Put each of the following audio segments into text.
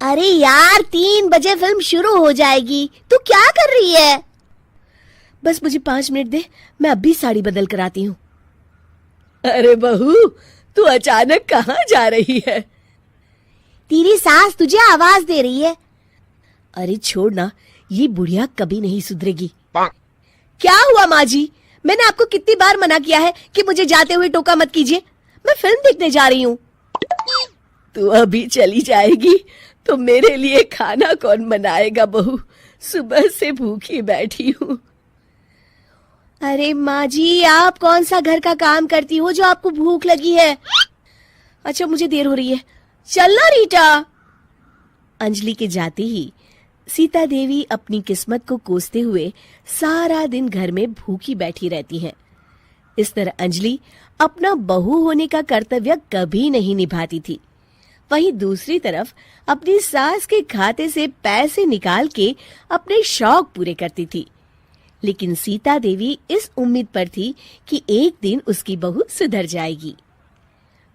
अरे यार 3 बजे फिल्म शुरू हो जाएगी, तू क्या कर रही है? बस मुझे 5 मिनट दे, मैं अभी साड़ी बदल कर आती हूँ। अरे बहू, तू अचानक कहाँ जा रही है? तेरी सास तुझे आवाज दे रही है। अरे छोड़ ना, ये बुढ़िया कभी नहीं सुधरेगी। क्या हुआ माँ जी? मैंने आपको कितनी बार मना किया है कि मुझे जाते हुए टोका मत कीजिए। मैं फिल्म देखने जा रही हूँ। तू अभी चली जाएगी तो मेरे लिए खाना कौन बनाएगा बहू? सुबह से भूखी बैठी हूँ। अरे माँ जी, आप कौन सा घर का काम करती हो जो आपको भूख लगी है? अच्छा, मुझे देर हो रही है, चलना रीटा। अंजलि के जाते ही सीता देवी अपनी किस्मत को कोसते हुए सारा दिन घर में भूखी बैठी रहती हैं। इस तरह अंजलि अपना बहू होने का कर्तव्य कभी नहीं निभाती थी। वहीं दूसरी तरफ अपनी सास के खाते से पैसे निकाल के अपने शौक पूरे करती थी। लेकिन सीता देवी इस उम्मीद पर थी कि एक दिन उसकी बहू सुधर जाएगी।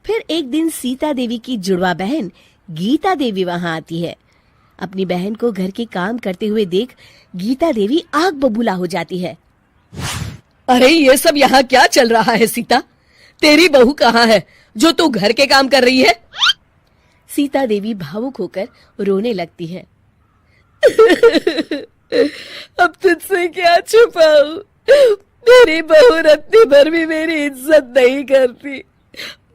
फिर एक दिन सीता देवी की जुड़वा बहन गीता देवी वहां आती है। अपनी बहन को घर के काम करते हुए देख गीता देवी आग बबूला हो जाती है। अरे ये सब यहाँ क्या चल रहा है सीता? तेरी बहू कहाँ है जो तू घर के काम कर रही है? सीता देवी भावुक होकर रोने लगती है। अब तुझसे क्या छुपाऊं? मेरी बहू रत्ती भर भी मेरी इज्जत नहीं करती।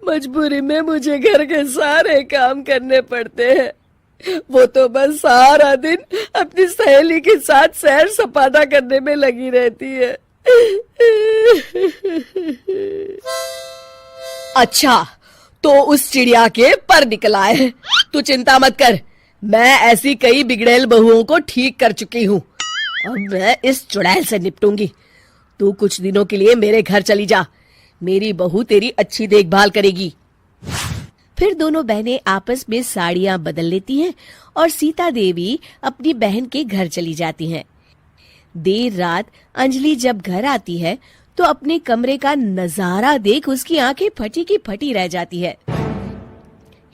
मजबूरी में मुझे घर के सारे काम करने पड़ते हैं। वो तो बस सारा दिन अपनी सहेली के साथ सैर सपाटा करने में लगी रहती है। अच्छा, तो उस चिड़िया के पर निकल आए। तू चिंता मत कर, मैं ऐसी कई बिगड़ैल बहुओं को ठीक कर चुकी हूँ। अब मैं इस चुड़ैल से निपटूंगी। तू कुछ दिनों के लिए मेरे घर चली जा, मेरी बहू तेरी अच्छी देखभाल करेगी। फिर दोनों बहनें आपस में साड़ियां बदल लेती हैं और सीता देवी अपनी बहन के घर चली जाती हैं। देर रात अंजलि जब घर आती है तो अपने कमरे का नजारा देख उसकी आंखें फटी की फटी रह जाती है।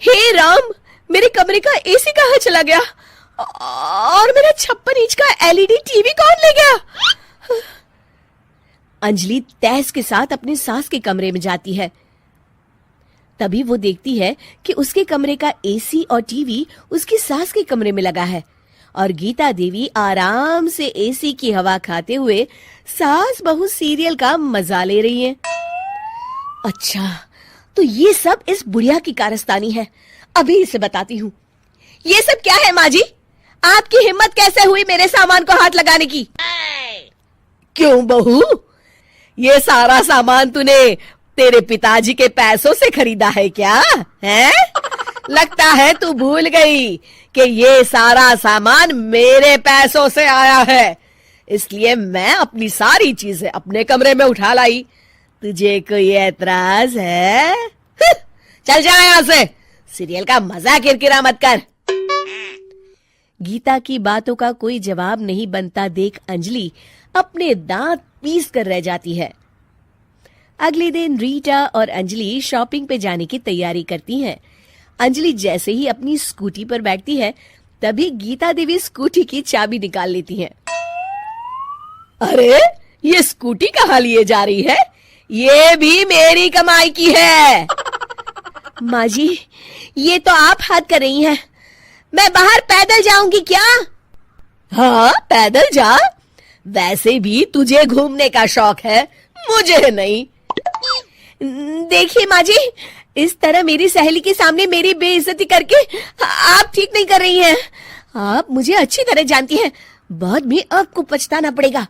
हे राम, मेरे कमरे का एसी कहाँ चला गया? और मेरा 56 इंच का एलईडी टीवी कौन ले गया? अंजलि तैस के साथ अपनी सास के कमरे में जाती है। तभी वो देखती है कि उसके कमरे का एसी और टीवी उसकी सास के कमरे में लगा है और गीता देवी आराम से एसी की हवा खाते हुए सास बहू सीरियल का मजा ले रही हैं। अच्छा, तो ये सब इस बुढ़िया की कारस्तानी है। अभी इसे बताती हूँ। ये सब क्या है माँ जी? आपकी हिम्मत कैसे हुई मेरे सामान को हाथ लगाने की? क्यों बहू, ये सारा सामान तूने तेरे पिताजी के पैसों से खरीदा है क्या? है? लगता है तू भूल गई कि ये सारा सामान मेरे पैसों से आया है, इसलिए मैं अपनी सारी चीजें अपने कमरे में उठा लाई। तुझे कोई एतराज है? चल जा यहाँ से, सीरियल का मजा किरकिरा मत कर। गीता की बातों का कोई जवाब नहीं बनता देख अंजलि अपने दांत पीस कर रह जाती है। अगले दिन रीटा और अंजलि शॉपिंग पे जाने की तैयारी करती हैं। अंजलि जैसे ही अपनी स्कूटी पर बैठती है तभी गीता देवी स्कूटी की चाबी निकाल लेती हैं। अरे, ये स्कूटी कहाँ लिए जा रही है? ये भी मेरी कमाई की है। माँ जी, ये तो आप हाथ कर रही हैं। मैं बाहर पैदल जाऊंगी क्या? हाँ, पैदल जा। वैसे भी तुझे घूमने का शौक है, मुझे नहीं। देखिए माँ जी, इस तरह मेरी सहेली के सामने मेरी बेइज्जती करके आप ठीक नहीं कर रही हैं। आप मुझे अच्छी तरह जानती हैं, बाद में आपको पछताना पड़ेगा।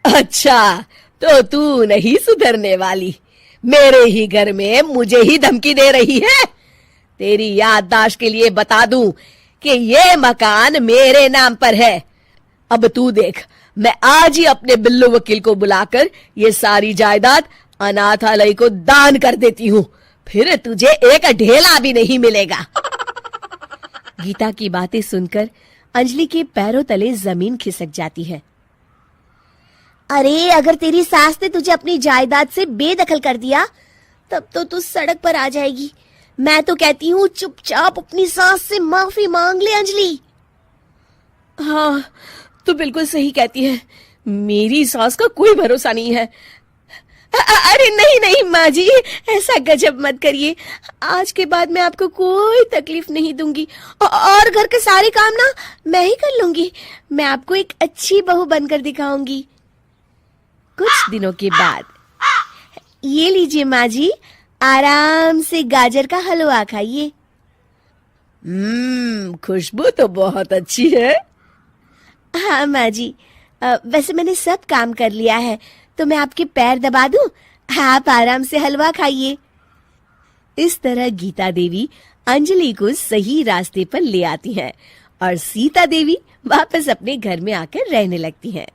अच्छा, तो तू नहीं सुधरने वाली, मेरे ही घर में मुझे ही धमकी दे रही है। तेरी याददाश्त के लिए बता दूं कि ये मकान मेरे नाम पर है। अब तू देख, मैं आज ही अपने बिल्लू वकील को बुलाकर ये सारी जायदाद अनाथालय को दान कर देती हूँ, फिर तुझे एक ढेला भी नहीं मिलेगा। गीता की बातें सुनकर अंजलि के पैरों तले जमीन खिसक जाती है। अरे, अगर तेरी सास ने तुझे अपनी जायदाद से बेदखल कर दिया तब तो तू सड़क पर आ जाएगी। मैं तो कहती हूँ चुपचाप अपनी सास से माफी मांग ले अंजलि। हाँ, तो बिल्कुल सही कहती है, मेरी सास का कोई भरोसा नहीं है। अरे नहीं नहीं माँ जी, ऐसा गजब मत करिए। आज के बाद मैं आपको कोई तकलीफ नहीं दूंगी और घर के सारे काम ना मैं ही कर लूंगी। मैं आपको एक अच्छी बहू बनकर दिखाऊंगी। कुछ दिनों के बाद, ये लीजिए माँ जी, आराम से गाजर का हलवा खाइए। खुशबू तो बहुत अच्छी है। हाँ माँ जी, वैसे मैंने सब काम कर लिया है, तो मैं आपके पैर दबा दूं, आप आराम से हलवा खाइए। इस तरह गीता देवी अंजलि को सही रास्ते पर ले आती हैं और सीता देवी वापस अपने घर में आकर रहने लगती हैं।